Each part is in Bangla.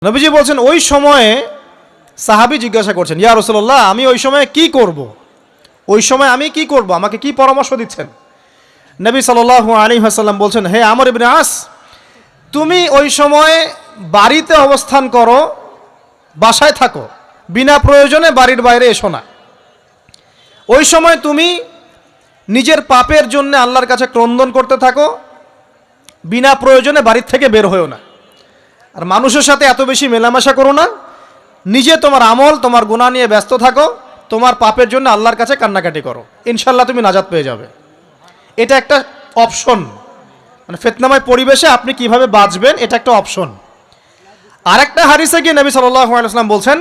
নবীজি বলছেন ওই সময়ে সাহাবী জিজ্ঞাসা করছেন, ইয়া রাসূলুল্লাহ, আমি ওই সময়ে কি করব? ওই সময় আমি কি করব? আমাকে কি পরামর্শ দিচ্ছেন? নবী সাল্লাল্লাহু আলাইহি ওয়াসাল্লাম বলছেন, হে আমর ইবনে আস, তুমি ওই সময় বাড়িতে অবস্থান করো, বাসায় থাকো, বিনা প্রয়োজনে বাড়ির বাইরে এসো না। ওই সময় তুমি নিজের পাপের জন্য আল্লাহর কাছে ক্রন্দন করতে থাকো, বিনা প্রয়োজনে বাড়ির থেকে বের হয়েও না। আর মানুষের সাথে এত বেশি মেলামেশা করো না, নিজে তোমার আমল তোমার গুনাহ নিয়ে ব্যস্ত থাকো, তোমার পাপের জন্য আল্লাহর কাছে কান্নাকাটি করো, ইনশাল্লাহ তুমি নাজাত পেয়ে যাবে। এটা একটা অপশন, মানে ফিতনাময় পরিবেশে আপনি কিভাবে বাঁচবেন এটা একটা অপশন। আর একটা হাদিসে গিয়ে নবী সাল্লাল্লাহু আলাইহি ওয়াসাল্লাম বলছেন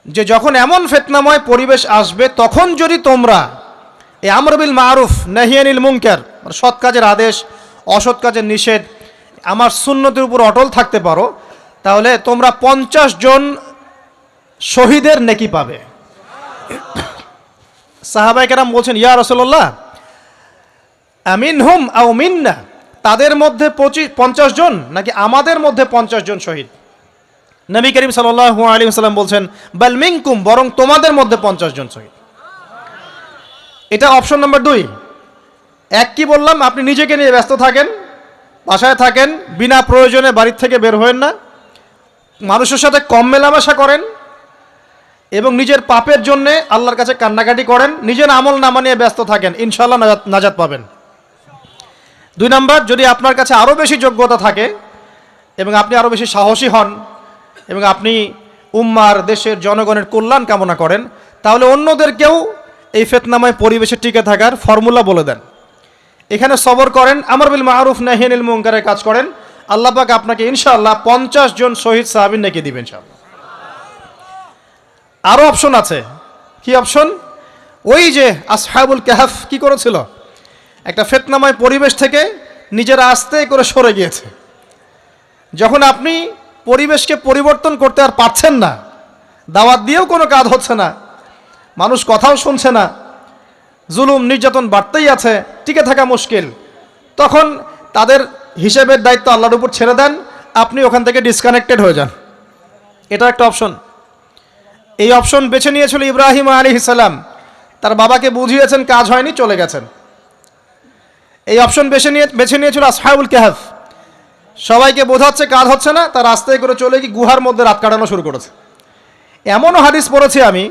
যে যখন এমন ফিতনাময় পরিবেশ আসবে তখন যদি তোমরা এই আমর বিল মারুফ নাহি আনিল মুনকার, সৎ কাজের আদেশ অসৎ কাজের নিষেধ, আমার সুন্নতের উপর অটল থাকতে পারো, তাহলে তোমরা 50 জন শহীদের নেকি পাবে। সাহাবায়ে কেরাম বলছেন, ইয়া রাসূলুল্লাহ, আমিনহুম আও মিন্না, তাদের মধ্যে 50 জন নাকি আমাদের মধ্যে 50 জন শহীদ? নবী করিম সাল্লাল্লাহু আলাইহি ওয়াসাল্লাম বলছেন, বাল মিনকুম, বরং তোমাদের মধ্যে 50 জন শহীদ। এটা অপশন নাম্বার 2। এক কি বললাম, আপনি নিজেকে নিয়ে ব্যস্ত থাকেন, বাসায় থাকেন, বিনা প্রয়োজনে বাড়ির থেকে বের হবেন না, মানুষের সাথে কম মেলামেশা করেন এবং নিজের পাপের জন্যে আল্লাহর কাছে কান্নাকাটি করেন, নিজের আমল নামা নিয়ে ব্যস্ত থাকেন, ইনশাআল্লাহ নাজাত পাবেন। 2 নাম্বার, যদি আপনার কাছে আরও বেশি যোগ্যতা থাকে এবং আপনি আরও বেশি সাহসী হন এবং আপনি উম্মার দেশের জনগণের কল্যাণ কামনা করেন, তাহলে অন্যদেরকেও এই ফিতনাময় পরিবেশে টিকে থাকার ফর্মুলা বলে দেন। এখানে সবর করেন, আমর বিল মারুফ নাহি আনিল মুনকারের কাজ করেন, আল্লাহ পাক আপনাকে ইনশাআল্লাহ 50 জন শহীদ সাহাবীর নেকি দিবেন ইনশাআল্লাহ। আরও অপশন আছে। কি অপশন? ওই যে আসহাবুল কাহফ কি করেছিল, একটা ফিতনাময় পরিবেশ থেকে নিজেরা আস্তে করে সরে গিয়েছে। যখন আপনি পরিবেশকে পরিবর্তন করতে আর পারছেন না, দাওয়াত দিয়েও কোনো কাজ হচ্ছে না, মানুষ কথাও শুনছে না, জুলুম নির্যাতন বাড়তেই আছে, টিকে থাকা মুশকিল, তখন তাদের হিসেবের দায়িত্ব আল্লাহর উপর ছেড়ে দেন, আপনি ওখান থেকে ডিসকানেক্টেড হয়ে যান। এটা একটা অপশন। এই অপশন বেছে নিয়েছিল ইব্রাহিম আলাইহিস সালাম, তার বাবাকে বুঝিয়েছেন, কাজ হয়নি, চলে গেছেন। এই অপশন বেছে নিয়েছিল আসহাবুল কাহফ, সবাইকে বোঝাচ্ছে কাজ হচ্ছে না, তার রাস্তায় করে চলে গিয়ে গুহার মধ্যে রাত কাটানো শুরু করেছে। এমনও হাদিস পড়েছি আমি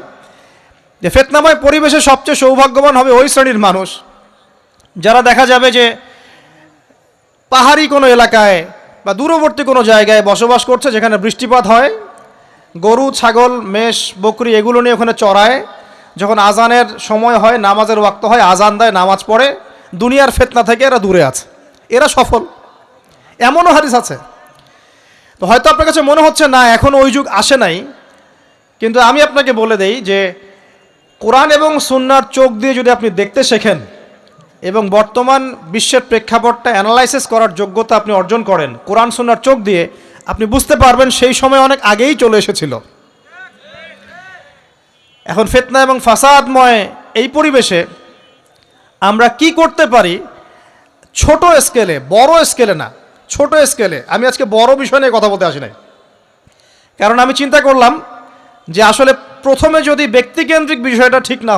যে ফিতনাময় পরিবেশে সবচেয়ে সৌভাগ্যবান হবে ওই শ্রেণীর মানুষ যারা দেখা যাবে যে পাহাড়ি কোনো এলাকায় বা দূরবর্তী কোনো জায়গায় বসবাস করছে, যেখানে বৃষ্টিপাত হয়, গরু ছাগল মেষ বকরি এগুলো নিয়ে ওখানে চড়ায়, যখন আজানের সময় হয়, নামাজের ওয়াক্ত হয়, আজান দেয়, নামাজ পড়ে, দুনিয়ার ফিতনা থেকে এরা দূরে আছে, এরা সফল। এমনও হাদিস আছে। তো হয়তো আপনার কাছে মনে হচ্ছে না এখন ওই যুগ আসে নাই, কিন্তু আমি আপনাকে বলে দেই যে কোরআন এবং সুন্নাহর চোখ দিয়ে যদি আপনি দেখতে শেখেন এবং বর্তমান বিশ্বের প্রেক্ষাপটটা অ্যানালাইসিস করার যোগ্যতা আপনি অর্জন করেন কোরআন সুন্নাহর চোখ দিয়ে, আপনি বুঝতে পারবেন সেই সময় অনেক আগেই চলে এসেছিল। এখন ফিতনা এবং ফাসাদময় এই পরিবেশে আমরা কি করতে পারি, ছোট স্কেলে, বড় স্কেলে না, ছোট স্কেলে। আমি আজকে বড় বিষয় নিয়ে কথা বলতে আসি নাই, কারণ আমি চিন্তা করলাম যে আসলে প্রথমে যদি ব্যক্তিকেন্দ্রিক বিষয়টা ঠিক না হয়,